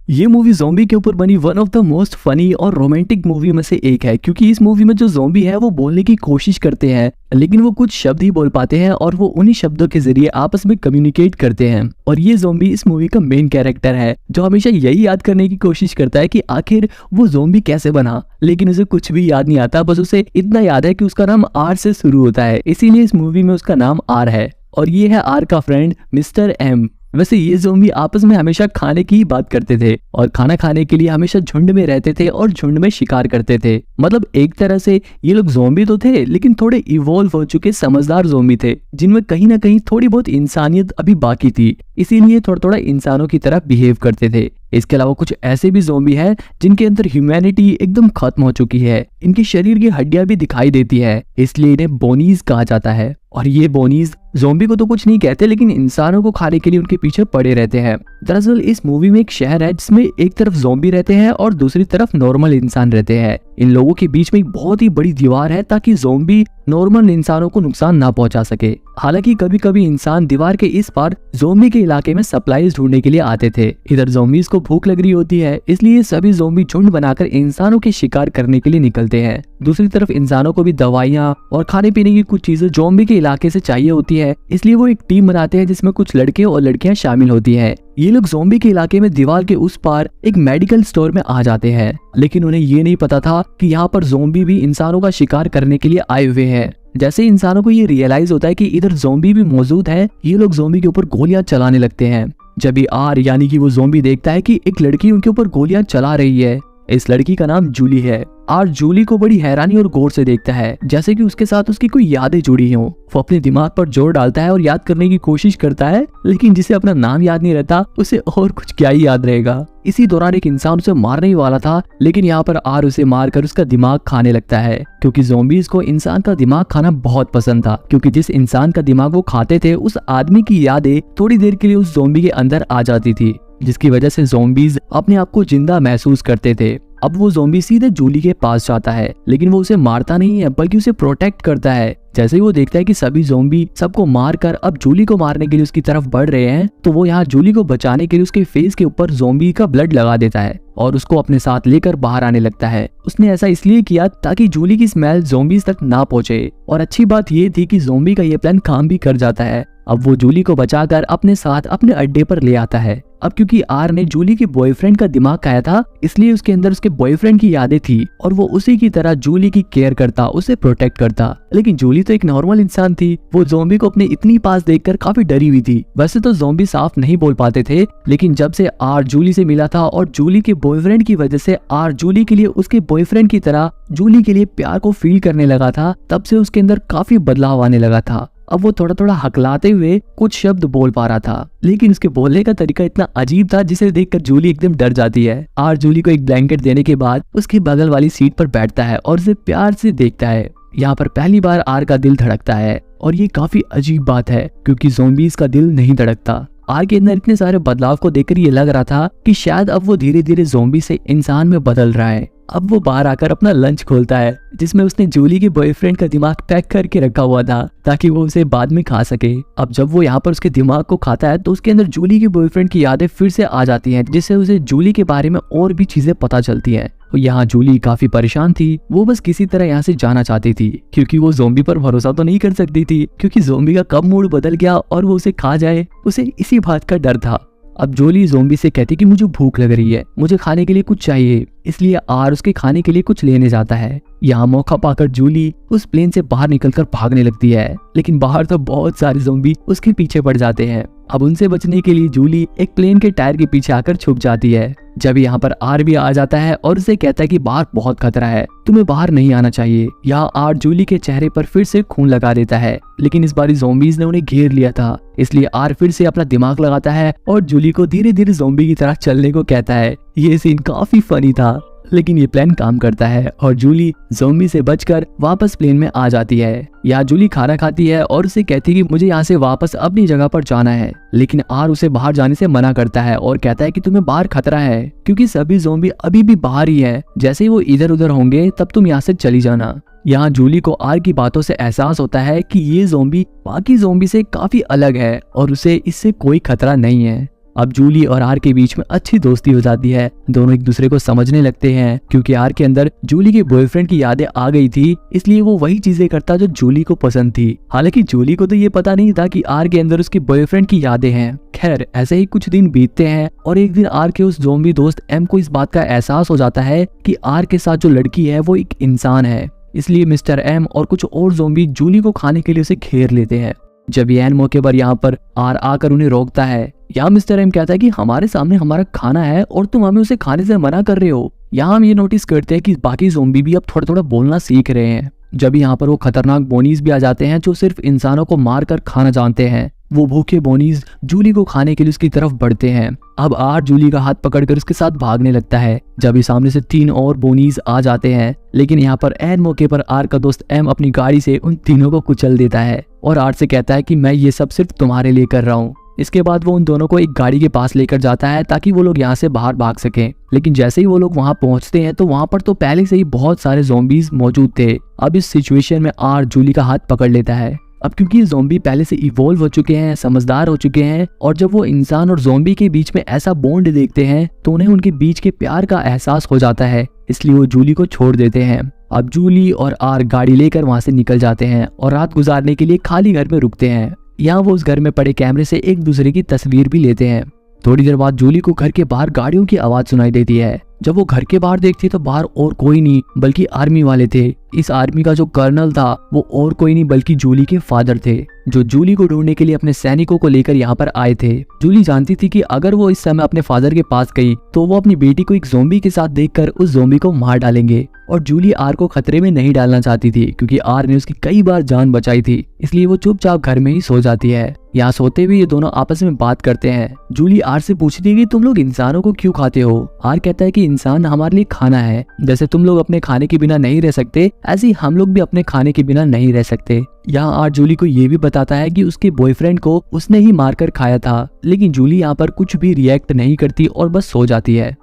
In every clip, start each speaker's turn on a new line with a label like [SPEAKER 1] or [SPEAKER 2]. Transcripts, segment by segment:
[SPEAKER 1] ये movie zombie के ऊपर बनी one of the most funny और रोमांटिक मूवी में से एक है, क्योंकि इस मूवी में जो ज़ॉम्बी है वो बोलने की कोशिश करते हैं, लेकिन वो कुछ शब्द ही बोल पाते हैं और वो उन्हीं शब्दों के जरिए आपस में कम्युनिकेट करते हैं। और ये ज़ॉम्बी इस मूवी का मेन कैरेक्टर है, जो हमेशा यही याद करने की कोशिश करता है कि आखिर वो ज़ॉम्बी कैसे बना, लेकिन उसे कुछ भी याद नहीं आता। बस उसे इतना याद है कि उसका नाम आर से शुरू होता है, इसीलिए इस मूवी में उसका नाम आर है। और ये है आर का फ्रेंड मिस्टर एम। वैसे ये ज़ॉम्बी आपस में हमेशा खाने की ही बात करते थे और खाना खाने के लिए हमेशा झुंड में रहते थे और झुंड में शिकार करते थे। मतलब एक तरह से ये लोग ज़ॉम्बी तो थे, लेकिन थोड़े इवॉल्व हो चुके समझदार ज़ॉम्बी थे, जिनमें कहीं ना कहीं थोड़ी बहुत इंसानियत अभी बाकी थी, इसीलिए थोड़ा थोड़ा इंसानों की तरह बिहेव करते थे। इसके अलावा कुछ ऐसे भी ज़ॉम्बी हैं जिनके अंदर ह्यूमैनिटी एकदम खत्म हो चुकी है, इनकी शरीर की हड्डियां भी दिखाई देती है, इसलिए इन्हें बोनीज कहा जाता है। और ये बोनीज ज़ॉम्बी को तो कुछ नहीं कहते, लेकिन इंसानों को खाने के लिए उनके पीछे पड़े रहते हैं। दरअसल इस मूवी में एक शहर है जिसमें एक तरफ ज़ॉम्बी रहते हैं और दूसरी तरफ नॉर्मल इंसान रहते हैं। इन लोगों के बीच में एक बहुत ही बड़ी दीवार है ताकि ज़ॉम्बी नॉर्मल इंसानों को नुकसान ना पहुंचा सके। हालांकि कभी कभी इंसान दीवार के इस पार ज़ॉम्बी के इलाके में सप्लाईज ढूंढने के लिए आते थे। इधर ज़ॉम्बीज को भूख लग रही होती है, इसलिए सभी ज़ॉम्बी झुंड बनाकर इंसानों के शिकार करने के लिए निकलते हैं। दूसरी तरफ इंसानों को भी दवाइयाँ और खाने पीने की कुछ चीजें ज़ॉम्बी के इलाके से चाहिए होती है, इसलिए वो एक टीम बनाते हैं जिसमें कुछ लड़के और लड़कियां शामिल होती है। ये लोग ज़ॉम्बी के इलाके में दीवार के उस पार एक मेडिकल स्टोर में आ जाते हैं, लेकिन उन्हें ये नहीं पता था कि यहाँ पर ज़ॉम्बी भी इंसानों का शिकार करने के लिए आए हुए हैं। जैसे इंसानों को ये रियलाइज होता है कि इधर ज़ॉम्बी भी मौजूद है, ये लोग ज़ॉम्बी के ऊपर गोलियां चलाने लगते हैं। जब ये आर यानी कि वो ज़ॉम्बी देखता है कि एक लड़की उनके ऊपर गोलियां चला रही है, इस लड़की का नाम जूली है। आर जूली को बड़ी हैरानी और गौर से देखता है, जैसे कि उसके साथ उसकी कोई यादें जुड़ी हों। वो अपने दिमाग पर जोर डालता है और याद करने की कोशिश करता है, लेकिन जिसे अपना नाम याद नहीं रहता उसे और कुछ क्या ही याद रहेगा। इसी दौरान एक इंसान उसे मारने ही वाला था, लेकिन यहाँ पर आर उसे मारकर उसका दिमाग खाने लगता है, क्योंकि ज़ॉम्बीज को इंसान का दिमाग खाना बहुत पसंद था। क्योंकि जिस इंसान का दिमाग वो खाते थे, उस आदमी की यादें थोड़ी देर के लिए उस ज़ॉम्बी के अंदर आ जाती थी, जिसकी वजह से ज़ॉम्बीज अपने आप को जिंदा महसूस करते थे। अब वो ज़ॉम्बी सीधे जूली के पास जाता है, लेकिन वो उसे मारता नहीं है, बल्कि उसे प्रोटेक्ट करता है। जैसे ही वो देखता है कि सभी ज़ॉम्बी सबको मारकर अब जूली को मारने के लिए उसकी तरफ बढ़ रहे हैं, तो वो यहाँ जूली को बचाने के लिए उसके फेस के ऊपर ज़ॉम्बी का ब्लड लगा देता है और उसको अपने साथ लेकर बाहर आने लगता है। उसने ऐसा इसलिए किया ताकि जूली की स्मेल ज़ॉम्बीज तक ना पहुंचे। और अच्छी बात ये थी कि ज़ॉम्बी का ये प्लान काम भी कर जाता है। अब वो जूली को बचाकर अपने साथ अपने अड्डे पर ले आता है। अब क्योंकि आर ने जूली के बॉयफ्रेंड का दिमाग खाया था, इसलिए उसके अंदर उसके बॉयफ्रेंड की यादें थी और वो उसी की तरह जूली की केयर करता, उसे प्रोटेक्ट करता। लेकिन जूली तो एक नॉर्मल इंसान थी, वो ज़ॉम्बी को अपने इतनी पास देखकर काफी डरी हुई थी। वैसे तो ज़ॉम्बी साफ नहीं बोल पाते थे, लेकिन जब से आर जूली से मिला था और जूली के बॉयफ्रेंड की वजह से आर जूली के लिए उसके बॉयफ्रेंड की तरह जूली के लिए प्यार को फील करने लगा था, तब से उसके अंदर काफी बदलाव आने लगा था। अब वो थोड़ा थोड़ा हकलाते हुए कुछ शब्द बोल पा रहा था, लेकिन उसके बोलने का तरीका इतना अजीब था जिसे देखकर जूली एकदम डर जाती है। आर जूली को एक ब्लैंकेट देने के बाद उसके बगल वाली सीट पर बैठता है और उसे प्यार से देखता है। यहाँ पर पहली बार आर का दिल धड़कता है और ये काफी अजीब बात है, क्योंकि ज़ॉम्बीज का दिल नहीं धड़कता। आर के अंदर इतने सारे बदलाव को देखकर ये लग रहा था कि शायद अब वो धीरे धीरे ज़ॉम्बी से इंसान में बदल रहा है। अब वो बाहर आकर अपना लंच खोलता है, जिसमें उसने जूली के बॉयफ्रेंड का दिमाग पैक करके रखा हुआ था ताकि वो उसे बाद में खा सके। अब जब वो यहाँ पर उसके दिमाग को खाता है, तो उसके अंदर जूली के बॉयफ्रेंड की यादें फिर से आ जाती हैं, जिससे उसे जूली के बारे में और भी चीजें पता चलती हैं। यहाँ जूली काफी परेशान थी, वो बस किसी तरह यहाँ से जाना चाहती थी, क्योंकि वो ज़ॉम्बी पर भरोसा तो नहीं कर सकती थी, क्योंकि ज़ॉम्बी का कब मूड बदल गया और वो उसे खा जाए, उसे इसी बात का डर था। अब जूली ज़ॉम्बी से कहती कि मुझे भूख लग रही है, मुझे खाने के लिए कुछ चाहिए, इसलिए आर उसके खाने के लिए कुछ लेने जाता है। यहाँ मौका पाकर जूली उस प्लेन से बाहर निकलकर भागने लगती है, लेकिन बाहर तो बहुत सारे ज़ॉम्बी उसके पीछे पड़ जाते हैं। अब उनसे बचने के लिए जूली एक प्लेन के टायर के पीछे आकर छुप जाती है। जब यहाँ पर आर भी आ जाता है और उसे कहता है कि बाहर बहुत खतरा है, तुम्हें बाहर नहीं आना चाहिए। यहाँ आर जूली के चेहरे पर फिर से खून लगा देता है, लेकिन इस बार ज़ॉम्बीज ने उन्हें घेर लिया था, इसलिए आर फिर से अपना दिमाग लगाता है और जूली को धीरे धीरे ज़ॉम्बी की तरह चलने को कहता है। ये सीन काफी फनी था, लेकिन ये प्लान काम करता है और जूली ज़ॉम्बी से बचकर वापस प्लेन में आ जाती है। यहाँ जूली खाना खाती है और उसे कहती है कि मुझे यहाँ से वापस अपनी जगह पर जाना है, लेकिन आर उसे बाहर जाने से मना करता है और कहता है कि तुम्हें बाहर खतरा है, क्योंकि सभी ज़ॉम्बी अभी भी बाहर ही है, जैसे ही वो इधर उधर होंगे तब तुम यहाँ से चली जाना। यहाँ जूली को आर की बातों से एहसास होता है कि ये ज़ॉम्बी बाकी ज़ॉम्बी से काफी अलग है और उसे इससे कोई खतरा नहीं है। अब जूली और आर के बीच में अच्छी दोस्ती हो जाती है। दोनों एक दूसरे को समझने लगते हैं क्योंकि आर के अंदर जूली के बॉयफ्रेंड की यादें आ गई थी, इसलिए वो वही चीजें करता जो जूली को पसंद थी। हालांकि जूली को तो ये पता नहीं था कि आर के अंदर उसके बॉयफ्रेंड की यादें हैं। खैर, ऐसे ही कुछ दिन बीतते हैं और एक दिन आर के उस ज़ॉम्बी दोस्त एम को इस बात का एहसास हो जाता है कि आर के साथ जो लड़की है वो एक इंसान है। इसलिए मिस्टर एम और कुछ और ज़ॉम्बी जूली को खाने के लिए उसे घेर लेते हैं। जब ये एन मौके पर यहाँ पर आर आकर उन्हें रोकता है, यहाँ मिस्टर एम कहता है कि हमारे सामने हमारा खाना है और तुम हमें उसे खाने से मना कर रहे हो। यहाँ हम ये नोटिस करते हैं कि बाकी ज़ॉम्बी भी अब थोड़ा थोड़ा बोलना सीख रहे हैं। जब यहाँ पर वो खतरनाक बोनीज भी आ जाते हैं जो सिर्फ इंसानों को मार कर खाना जानते हैं। वो भूखे बोनीज जूली को खाने के लिए उसकी तरफ बढ़ते हैं। अब आर जूली का हाथ पकड़कर उसके साथ भागने लगता है। जब ही सामने से 3 और बोनीज आ जाते हैं, लेकिन यहाँ पर ऐन मौके पर आर का दोस्त एम अपनी गाड़ी से उन तीनों को कुचल देता है और आर से कहता है कि मैं ये सब सिर्फ तुम्हारे लिए कर रहा हूँ। इसके बाद वो उन दोनों को एक गाड़ी के पास लेकर जाता है ताकि वो लोग यहाँ से बाहर भाग सकें। लेकिन जैसे ही वो लोग वहाँ पहुँचते हैं तो वहाँ पर तो पहले से ही बहुत सारे ज़ॉम्बीज मौजूद थे। अब इस सिचुएशन में आर जूली का हाथ पकड़ लेता है। अब क्योंकि ज़ॉम्बी पहले से इवॉल्व हो चुके हैं, समझदार हो चुके हैं, और जब वो इंसान और ज़ॉम्बी के बीच में ऐसा बॉन्ड देखते हैं तो उन्हें उनके बीच के प्यार का एहसास हो जाता है, इसलिए वो जूली को छोड़ देते हैं। अब जूली और आर गाड़ी लेकर वहाँ से निकल जाते हैं और रात गुजारने के लिए खाली घर में रुकते हैं। यहाँ वो उस घर में पड़े कैमरे से एक दूसरे की तस्वीर भी लेते हैं। थोड़ी देर बाद जूली को घर के बाहर गाड़ियों की आवाज सुनाई देती है। जब वो घर के बाहर देखती तो बाहर और कोई नहीं बल्कि आर्मी वाले थे। इस आर्मी का जो कर्नल था वो और कोई नहीं बल्कि जूली के फादर थे, जो जूली को ढूंढने के लिए अपने सैनिकों को लेकर यहाँ पर आए थे। जूली जानती थी कि अगर वो इस समय अपने फादर के पास गई तो वो अपनी बेटी को एक ज़ॉम्बी के साथ देखकर उस ज़ॉम्बी को मार डालेंगे, और जूली आर को खतरे में नहीं डालना चाहती थी क्योंकि आर ने उसकी कई बार जान बचाई थी, इसलिए वो चुपचाप घर में ही सो जाती है। यहाँ सोते हुए ये दोनों आपस में बात करते हैं। जूली आर से पूछती है कि तुम लोग इंसानों को क्यों खाते हो। आर कहता है कि इंसान हमारे लिए खाना है, जैसे तुम लोग अपने खाने के बिना नहीं रह सकते ऐसे ही हम लोग भी अपने खाने के बिना नहीं रह सकते। यहाँ आर जूली को ये भी बताता है कि उसके बॉयफ्रेंड को उसने ही मारकर खाया था, लेकिन जूली यहाँ पर कुछ भी रिएक्ट नहीं करती और बस सो जाती है।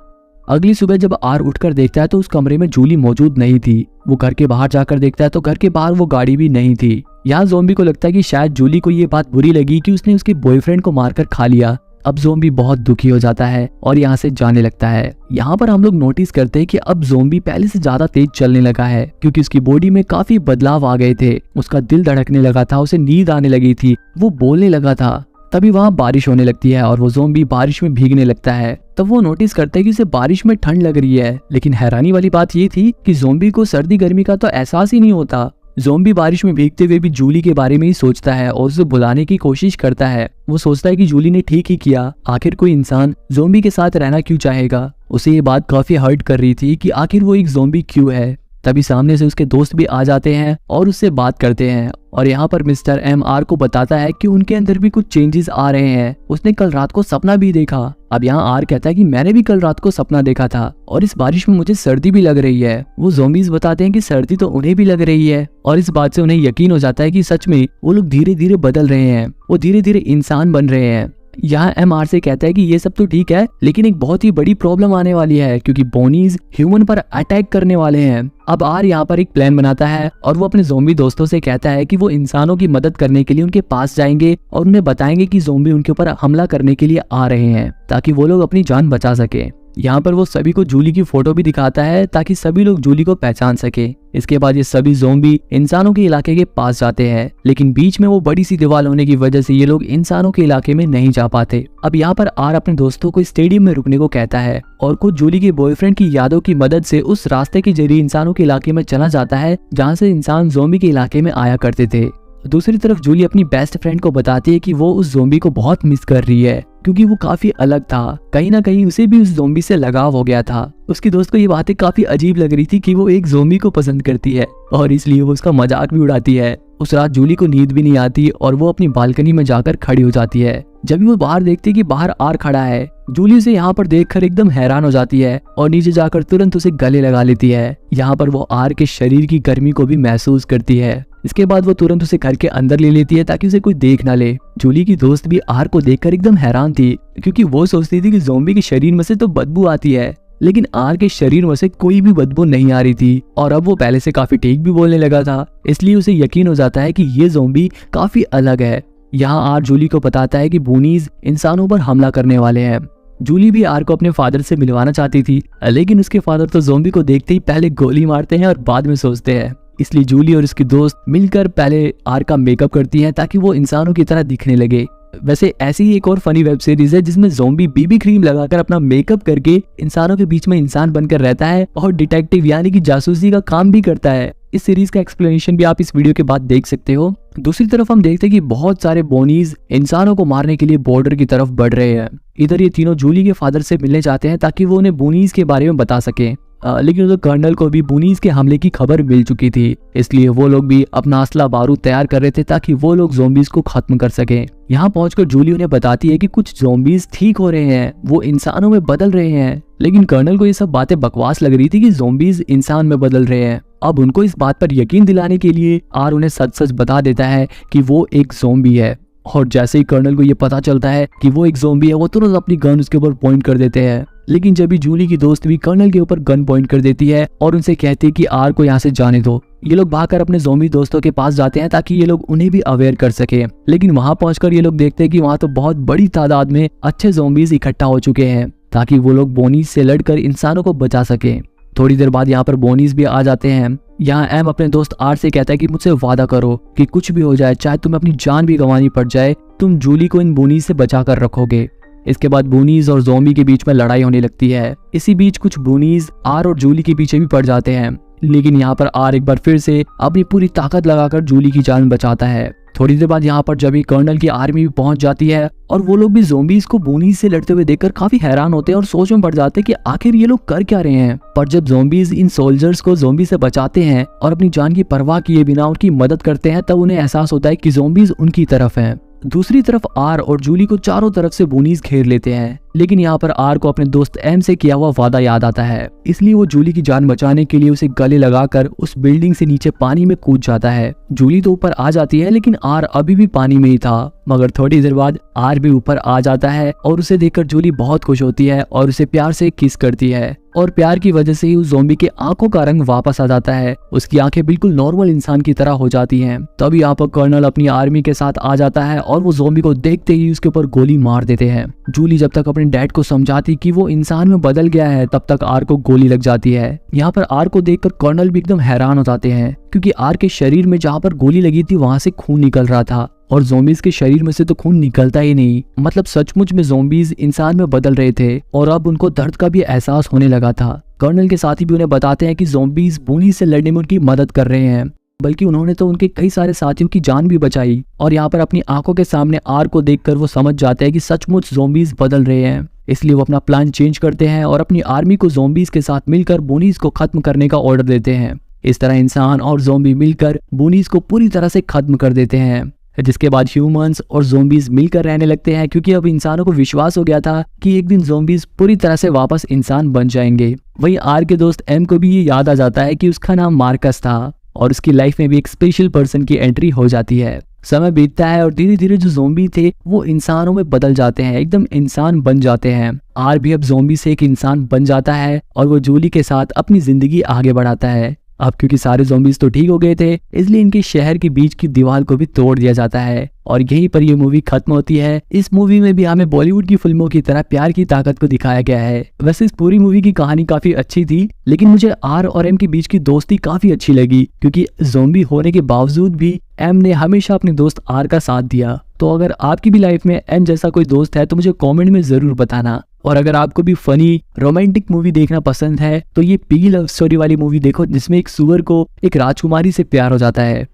[SPEAKER 1] अगली सुबह जब आर उठकर देखता है तो उस कमरे में जूली मौजूद नहीं थी। वो घर के बाहर जाकर देखता है तो घर के बाहर वो गाड़ी भी नहीं थी। यहाँ ज़ॉम्बी को लगता है कि शायद जूली को ये बात बुरी लगी कि उसने उसके बॉयफ्रेंड को मारकर खा लिया। अब ज़ॉम्बी बहुत दुखी हो जाता है और यहाँ से जाने लगता है। यहाँ पर हम लोग नोटिस करते हैं कि अब ज़ॉम्बी पहले से ज्यादा तेज चलने लगा है क्योंकि उसकी बॉडी में काफी बदलाव आ गए थे। उसका दिल धड़कने लगा था, उसे नींद आने लगी थी, वो बोलने लगा था। तभी वहाँ बारिश होने लगती है और वो ज़ॉम्बी बारिश में भीगने लगता है। तब वो नोटिस करता है कि उसे बारिश में ठंड लग रही है, लेकिन हैरानी वाली बात ये थी कि ज़ॉम्बी को सर्दी गर्मी का तो एहसास ही नहीं होता। ज़ॉम्बी बारिश में भीगते हुए भी जूली के बारे में ही सोचता है और उसे बुलाने की कोशिश करता है। वो सोचता है कि जूली ने ठीक ही किया, आखिर कोई इंसान ज़ॉम्बी के साथ रहना क्यों चाहेगा। उसे ये बात काफी हर्ट कर रही थी कि आखिर वो एक ज़ॉम्बी क्यों है। तभी सामने से उसके दोस्त भी आ जाते हैं और उससे बात करते हैं, और यहाँ पर मिस्टर एम आर को बताता है कि उनके अंदर भी कुछ चेंजेस आ रहे हैं। उसने कल रात को सपना भी देखा। अब यहाँ आर कहता है कि मैंने भी कल रात को सपना देखा था और इस बारिश में मुझे सर्दी भी लग रही है। वो ज़ॉम्बीज़ बताते हैं कि सर्दी तो उन्हें भी लग रही है, और इस बात से उन्हें यकीन हो जाता है कि सच में वो लोग धीरे धीरे बदल रहे हैं, वो धीरे धीरे इंसान बन रहे हैं। यहाँ एम आर से कहता है कि ये सब तो ठीक है, लेकिन एक बहुत ही बड़ी प्रॉब्लम आने वाली है क्योंकि बोनीज ह्यूमन पर अटैक करने वाले हैं। अब आर यहाँ पर एक प्लान बनाता है और वो अपने ज़ॉम्बी दोस्तों से कहता है कि वो इंसानों की मदद करने के लिए उनके पास जाएंगे और उन्हें बताएंगे कि ज़ॉम्बी उनके ऊपर हमला करने के लिए आ रहे हैं ताकि वो लोग अपनी जान बचा सके। यहाँ पर वो सभी को जूली की फोटो भी दिखाता है ताकि सभी लोग जूली को पहचान सके। इसके बाद ये सभी ज़ॉम्बी इंसानों के इलाके के पास जाते हैं, लेकिन बीच में वो बड़ी सी दीवार होने की वजह से ये लोग इंसानों के इलाके में नहीं जा पाते। अब यहाँ पर आर अपने दोस्तों को स्टेडियम में रुकने को कहता है और खुद जूली के बॉयफ्रेंड की यादों की मदद से उस रास्ते के जरिए इंसानों के इलाके में चला जाता है जहाँ से इंसान ज़ॉम्बी के इलाके में आया करते थे। दूसरी तरफ जूली अपनी बेस्ट फ्रेंड को बताती है कि वो उस ज़ॉम्बी को बहुत मिस कर रही है क्योंकि वो काफी अलग था। कहीं ना कहीं उसे भी उस ज़ॉम्बी से लगाव हो गया था। उसकी दोस्त को ये बातें काफी अजीब लग रही थी कि वो एक ज़ॉम्बी को पसंद करती है और इसलिए वो उसका मजाक भी उड़ाती है। उस रात जूली को नींद भी नहीं आती और वो अपनी बालकनी में जाकर खड़ी हो जाती है। जब वो बाहर देखती है कि बाहर आर खड़ा है, जूली उसे यहाँ पर देखकर एकदम हैरान हो जाती है और नीचे जाकर तुरंत उसे गले लगा लेती है। यहाँ पर वो आर के शरीर की गर्मी को भी महसूस करती है। इसके बाद वो तुरंत उसे घर के अंदर ले लेती है ताकि उसे कोई देख ना ले। जूली की दोस्त भी आर को देखकर एकदम हैरान थी क्योंकि वो सोचती थी कि ज़ॉम्बी के शरीर में से तो बदबू आती है, लेकिन आर के शरीर में से कोई भी बदबू नहीं आ रही थी और अब वो पहले से काफी ठीक भी बोलने लगा था, इसलिए उसे यकीन हो जाता है कि ये ज़ॉम्बी काफी अलग है। यहाँ आर जूली को बताता है कि बूनीज इंसानों पर हमला करने वाले हैं। जूली भी आर को अपने फादर से मिलवाना चाहती थी, लेकिन उसके फादर तो ज़ॉम्बी को देखते ही पहले गोली मारते हैं और बाद में सोचते हैं। इसलिए जूली और उसकी दोस्त मिलकर पहले आर का मेकअप करती हैं ताकि वो इंसानों की तरह दिखने लगे। वैसे ऐसी ही एक और फनी वेब सीरीज है जिसमें ज़ॉम्बी बीबी क्रीम लगाकर अपना मेकअप करके इंसानों के बीच में इंसान बनकर रहता है और डिटेक्टिव यानी कि जासूसी का काम भी करता है। इस सीरीज का एक्सप्लेनेशन भी आप इस वीडियो के बाद देख सकते हो। दूसरी तरफ हम देखते हैं कि बहुत सारे बोनीज इंसानों को मारने के लिए बॉर्डर की तरफ बढ़ रहे हैं। इधर ये तीनों जूली के फादर से मिलने चाहते हैं ताकि वो उन्हें बोनीज के बारे में बता सके, लेकिन उधर कर्नल को भी बूनीज के हमले की खबर मिल चुकी थी, इसलिए वो लोग भी अपना असला बारूद तैयार कर रहे थे ताकि वो लोग ज़ॉम्बीज को खत्म कर सकें। यहाँ पहुंचकर जूली उन्हें बताती है कि कुछ ज़ॉम्बीज ठीक हो रहे हैं, वो इंसानों में बदल रहे हैं। लेकिन कर्नल को ये सब बातें बकवास लग रही थी कि ज़ॉम्बीज इंसान में बदल रहे हैं। अब उनको इस बात पर यकीन दिलाने के लिए आर उन्हें सच सच बता देता है कि वो एक ज़ॉम्बी है। और जैसे ही कर्नल को ये पता चलता है कि वो एक ज़ॉम्बी है, वो तुरंत अपनी गन उसके ऊपर पॉइंट कर देते हैं। लेकिन जब भी जूली की दोस्त भी कर्नल के ऊपर गन पॉइंट कर देती है और उनसे कहती है कि आर को यहाँ से जाने दो। ये लोग भागकर अपने ज़ॉम्बी दोस्तों के पास जाते हैं ताकि ये लोग उन्हें भी अवेयर कर सके। लेकिन वहां पहुंचकर ये लोग देखते हैं कि वहां तो बहुत बड़ी तादाद में अच्छे ज़ॉम्बीज इकट्ठा हो चुके हैं ताकि वो लोग बोनीज से लड़कर इंसानों को बचा सके। थोड़ी देर बाद यहाँ पर बोनीज भी आ जाते हैं। यहाँ एम अपने दोस्त आर से कहता है कि मुझसे वादा करो कि कुछ भी हो जाए, चाहे तुम्हें अपनी जान भी गंवानी पड़ जाए, तुम जूली को इन बोनीज से बचा कर रखोगे। इसके बाद बूनीज और ज़ॉम्बी के बीच में लड़ाई होने लगती है। इसी बीच कुछ बूनीज आर और जूली के पीछे भी पड़ जाते हैं, लेकिन यहाँ पर आर एक बार फिर से अपनी पूरी ताकत लगाकर जूली की जान बचाता है। थोड़ी देर बाद यहाँ पर जब कर्नल की आर्मी भी पहुंच जाती है और वो लोग भी ज़ॉम्बीज को बूनीज से लड़ते हुए देखकर काफी हैरान होते हैं और सोच में पड़ जाते हैं कि आखिर ये लोग कर क्या रहे हैं। पर जब ज़ॉम्बीज इन सोल्जर्स को ज़ॉम्बी से बचाते हैं और अपनी जान की परवाह किए बिना उनकी मदद करते हैं, तब उन्हें एहसास होता है कि ज़ॉम्बीज उनकी तरफ हैं। दूसरी तरफ आर और जूली को चारों तरफ से बूनीज घेर लेते हैं, लेकिन यहाँ पर आर को अपने दोस्त एम से किया हुआ वादा याद आता है। इसलिए वो जूली की जान बचाने के लिए उसे गले लगाकर उस बिल्डिंग से नीचे पानी में कूद जाता है। जूली तो ऊपर आ जाती है, लेकिन आर अभी भी पानी में ही था। मगर थोड़ी देर बाद आर भी ऊपर आ जाता है और उसे देखकर जूली बहुत खुश होती है और उसे प्यार से किस करती है। और प्यार की वजह से ही उस ज़ॉम्बी के आंखों का रंग वापस आ जाता है, उसकी आंखें बिल्कुल नॉर्मल इंसान की तरह हो जाती हैं। तब यहाँ पर कर्नल अपनी आर्मी के साथ आ जाता है और वो ज़ॉम्बी को देखते ही उसके ऊपर गोली मार देते हैं। जूली जब तक अपने डैड को समझाती कि वो इंसान में बदल गया है, तब तक आर को गोली लग जाती है। यहाँ पर आर को देखकर कर्नल भी एकदम हैरान हो जाते हैं, क्योंकि आर के शरीर में जहाँ पर गोली लगी थी वहां से खून निकल रहा था और ज़ॉम्बीज के शरीर में से तो खून निकलता ही नहीं। मतलब सचमुच में ज़ॉम्बीज इंसान में बदल रहे थे और अब उनको दर्द का भी एहसास होने लगा था। कर्नल के साथी भी उन्हें बताते हैं कि ज़ॉम्बीज बूनीज से लड़ने में उनकी मदद कर रहे हैं, बल्कि उन्होंने तो उनके कई सारे साथियों की जान भी बचाई। और यहाँ पर अपनी आंखों के सामने आर को देखकर वो समझ जाते हैं कि सचमुच ज़ॉम्बीज बदल रहे हैं। इसलिए वो अपना प्लान चेंज करते हैं और अपनी आर्मी को ज़ॉम्बीज के साथ मिलकर बूनीज को खत्म करने का ऑर्डर देते हैं। इस तरह इंसान और ज़ॉम्बी मिलकर बूनीज को पूरी तरह से खत्म कर देते हैं, जिसके बाद ह्यूमंस और ज़ॉम्बीज मिलकर रहने लगते हैं, क्योंकि अब इंसानों को विश्वास हो गया था कि एक दिन ज़ॉम्बीज पूरी तरह से वापस इंसान बन जाएंगे। वहीं आर के दोस्त एम को भी ये याद आ जाता है कि उसका नाम मार्कस था और उसकी लाइफ में भी एक स्पेशल पर्सन की एंट्री हो जाती है। समय बीतता है और धीरे धीरे जो ज़ॉम्बी थे वो इंसानों में बदल जाते हैं, एकदम इंसान बन जाते हैं। आर भी अब ज़ॉम्बी से एक इंसान बन जाता है और वो जूली के साथ अपनी जिंदगी आगे बढ़ाता है। अब क्योंकि सारे ज़ॉम्बीज तो ठीक हो गए थे, इसलिए इनके शहर के बीच की दीवार को भी तोड़ दिया जाता है और यहीं पर ये मूवी खत्म होती है। इस मूवी में भी हमें बॉलीवुड की फिल्मों की तरह प्यार की ताकत को दिखाया गया है। वैसे इस पूरी मूवी की कहानी काफी अच्छी थी, लेकिन मुझे आर और एम के बीच की दोस्ती काफी अच्छी लगी, क्योंकि ज़ॉम्बी होने के बावजूद भी एम ने हमेशा अपने दोस्त आर का साथ दिया। तो अगर आपकी भी लाइफ में एम जैसा कोई दोस्त है तो मुझे कमेंट में जरूर बताना। और अगर आपको भी फनी रोमांटिक मूवी देखना पसंद है तो ये पिगी लव स्टोरी वाली मूवी देखो, जिसमें एक सुअर को एक राजकुमारी से प्यार हो जाता है।